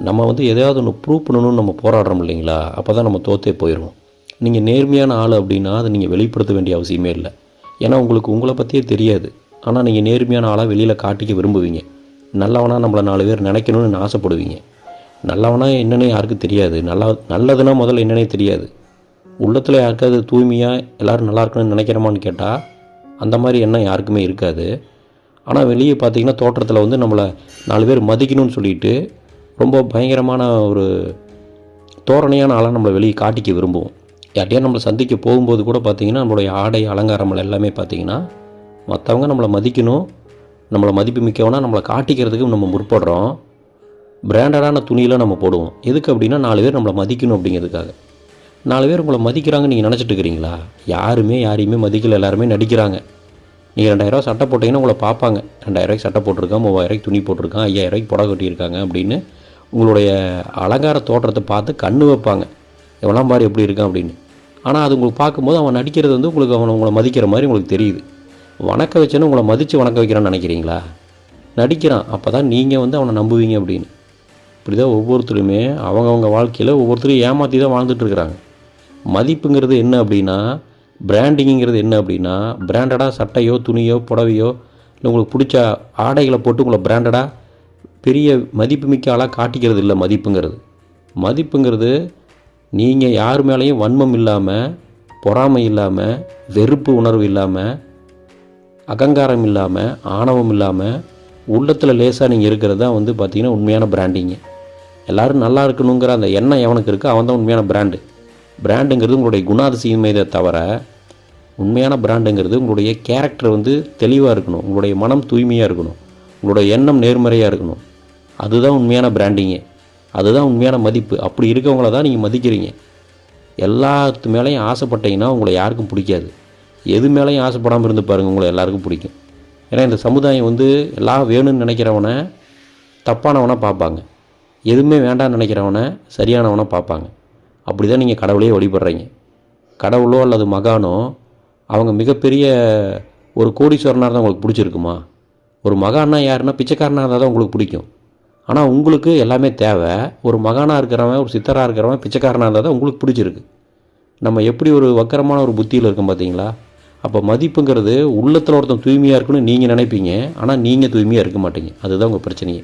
நம்ம வந்து எதையாவது ஒன்று ப்ரூவ் பண்ணணும்னு நம்ம போராடுறோம் இல்லைங்களா, அப்போ தான் நம்ம தோற்றே போயிடுவோம். நீங்கள் நேர்மையான ஆள் அப்படின்னா அதை நீங்கள் வெளிப்படுத்த வேண்டிய அவசியமே இல்லை. ஏன்னா உங்களுக்கு உங்களை பற்றியே தெரியாது. ஆனால் நீங்கள் நேர்மையான ஆளாக வெளியில் காட்டிக்க விரும்புவீங்க. நல்லவனாக நம்மளை 4 பேர் நினைக்கணும்னு ஆசைப்படுவீங்க. நல்லவனா என்னன்னே யாருக்கும் தெரியாது. நல்லதுன்னா முதல்ல என்னன்னே தெரியாது. உள்ளத்தில் யாருக்காவது தூய்மையாக எல்லோரும் நல்லா இருக்கணும்னு நினைக்கிறோமான்னு கேட்டால் அந்த மாதிரி எண்ணம் யாருக்குமே இருக்காது. ஆனால் வெளியே பார்த்தீங்கன்னா தோற்றத்தில் வந்து நம்மளை 4 பேர் மதிக்கணும்னு சொல்லிட்டு ரொம்ப பயங்கரமான ஒரு தோரணையான ஆளாக நம்மளை வெளியே காட்டிக்க விரும்புவோம். யார்ட்டையா நம்மளை சந்திக்க போகும்போது கூட பார்த்திங்கன்னா நம்மளுடைய ஆடை அலங்காரங்கள் எல்லாமே பார்த்திங்கன்னா மற்றவங்க நம்மளை மதிக்கணும், நம்மளை மதிப்பு மிக்கவனா நம்மளை காட்டிக்கிறதுக்கு நம்ம முற்படுறோம். பிராண்டடான துணியெலாம் நம்ம போடுவோம். எதுக்கு அப்படின்னா 4 பேர் நம்மளை மதிக்கணும் அப்படிங்கிறதுக்காக. 4 பேர் உங்களை மதிக்கிறாங்கன்னு நீங்கள் நினச்சிட்டு இருக்கிறீங்களா? யாருமே யாரையுமே மதிக்கலை, எல்லாருமே நடிக்கிறாங்க. நீங்கள் 2000 சட்டை போட்டிங்கன்னா உங்களை பார்ப்பாங்க. 2000 சட்டை போட்டிருக்கான், 3000 துணி போட்டிருக்கான், 5000 புடவை கட்டியிருக்காங்க அப்படின்னு உங்களுடைய அலங்கார தோற்றத்தை பார்த்து கண்ணு வைப்பாங்க. எவெல்லாம் பாரு எப்படி இருக்கான் அப்படின்னு. ஆனால் அது உங்களுக்கு பார்க்கும்போது அவன் நடிக்கிறது வந்து உங்களுக்கு உங்களை மதிக்கிற மாதிரி உங்களுக்கு தெரியுது. வணக்க வச்சேன்னு உங்களை மதித்து வணக்க வைக்கிறான்னு நினைக்கிறீங்களா? நடிக்கிறான். அப்போ தான் நீங்கள் வந்து அவனை நம்புவீங்க அப்படின்னு. இப்படி தான் ஒவ்வொருத்தருமே அவங்கவுங்க வாழ்க்கையில் ஒவ்வொருத்தரும் ஏமாற்றி தான் வாழ்ந்துட்டுருக்குறாங்க. மதிப்புங்கிறது என்ன அப்படின்னா, பிராண்டிங்கிறது என்ன அப்படின்னா, பிராண்டடாக சட்டையோ துணியோ புடவையோ இல்லை உங்களுக்கு பிடிச்ச ஆடைகளை போட்டு உங்களை பிராண்டடாக பெரிய மதிப்புமிக்க ஆளாக காட்டிக்கிறது இல்லை. மதிப்புங்கிறது நீங்கள் யார் மேலேயும் வன்மம் இல்லாமல், பொறாமை இல்லாமல், வெறுப்பு உணர்வு இல்லாமல், அகங்காரம் இல்லாமல், ஆணவம் இல்லாமல், உள்ளத்தில் லேசாக நீங்கள் இருக்கிறது தான் வந்து பார்த்திங்கன்னா உண்மையான பிராண்டிங்கு. எல்லோரும் நல்லா இருக்கணுங்கிற அந்த எண்ணம் எவனுக்கு இருக்கோ அவன் தான் உண்மையான பிராண்டுங்கிறது உங்களுடைய குணாதிசயமே தவிர, உண்மையான பிராண்டுங்கிறது உங்களுடைய கேரக்டர் வந்து தெளிவாக இருக்கணும், உங்களுடைய மனம் தூய்மையாக இருக்கணும், உங்களுடைய எண்ணம் நேர்மறையாக இருக்கணும். அதுதான் உண்மையான பிராண்டிங்கு, அதுதான் உண்மையான மதிப்பு. அப்படி இருக்கவங்கள தான் நீங்கள் மதிக்கிறீங்க. எல்லாத்து மேலேயும் ஆசைப்பட்டீங்கன்னா உங்களை யாருக்கும் பிடிக்காது. எது மேலேயும் ஆசைப்படாமல் இருந்து பாருங்கள், உங்களை எல்லாருக்கும் பிடிக்கும். ஏன்னா இந்த சமுதாயம் வந்து எல்லாம் வேணும்னு நினைக்கிறவனை தப்பானவனாக பார்ப்பாங்க, எதுவுமே வேண்டாம்னு நினைக்கிறவனை சரியானவனாக பார்ப்பாங்க. அப்படி தான் நீங்கள் கடவுளையே வழிபடுறீங்க. கடவுளோ அல்லது மகானோ அவங்க மிகப்பெரிய ஒரு கோடீஸ்வரனாக இருந்தால் உங்களுக்கு பிடிச்சிருக்குமா? ஒரு மகான்னா யாருன்னா பிச்சைக்காரனாக இருந்தால் தான் உங்களுக்கு பிடிக்கும். ஆனால் உங்களுக்கு எல்லாமே தேவை. ஒரு மகானாக இருக்கிறவன், ஒரு சித்தராக இருக்கிறவன் பிச்சைக்காரனாக இருந்தால் தான் உங்களுக்கு பிடிச்சிருக்கு. நம்ம எப்படி ஒரு வக்கரமான ஒரு புத்தியில் இருக்கோம் பார்த்தீங்களா? அப்போ மதிப்புங்கிறது உள்ளத்தில் ஒருத்தன் தூய்மையாக இருக்குன்னு நீங்கள் நினைப்பீங்க, ஆனால் நீங்கள் தூய்மையாக இருக்க மாட்டீங்க. அதுதான் உங்கள் பிரச்சனையே.